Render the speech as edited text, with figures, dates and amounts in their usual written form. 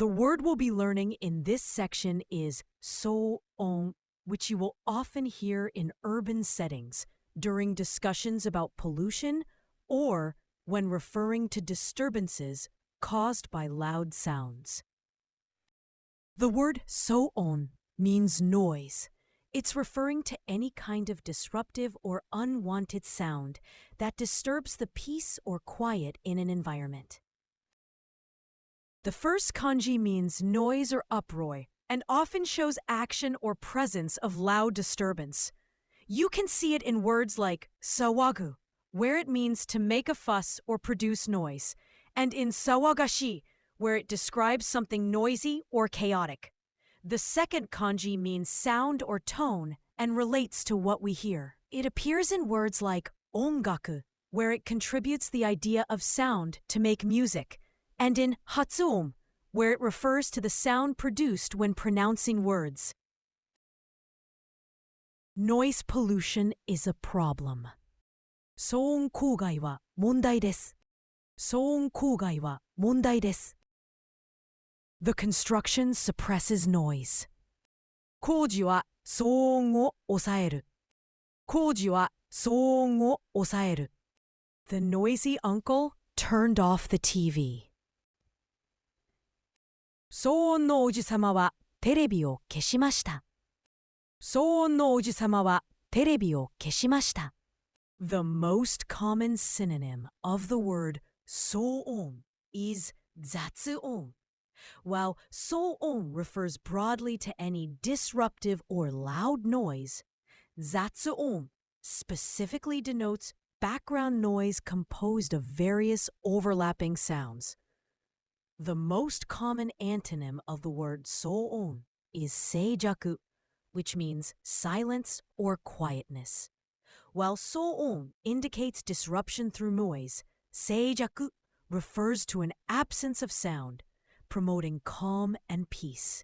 The word we'll be learning in this section is so on, which you will often hear in urban settings during discussions about pollution or when referring to disturbances caused by loud sounds. The word so on means noise. It's referring to any kind of disruptive or unwanted sound that disturbs the peace or quiet in an environment. The first kanji means noise or uproar and often shows action or presence of loud disturbance. You can see it in words like sawagu, where it means to make a fuss or produce noise, and in sawagashi, where it describes something noisy or chaotic. The second kanji means sound or tone and relates to what we hear. It appears in words like ongaku, where it contributes the idea of sound to make music, and in hatsuon, where it refers to the sound produced when pronouncing words. Noise pollution is a problem. 騒音公害は問題です。騒音公害は問題です。The construction suppresses noise. 工事は騒音を抑える。工事は騒音を抑える。The noisy uncle turned off the TV. 騒音のおじさまはテレビを消しました。騒音のおじさまはテレビを消しました。The most common synonym of the word 騒音 is 雑音. While 騒音 refers broadly to any disruptive or loud noise, 雑音 specifically denotes background noise composed of various overlapping sounds. The most common antonym of the word 騒音 is 静寂, which means silence or quietness. While 騒音 indicates disruption through noise, 静寂 refers to an absence of sound, promoting calm and peace.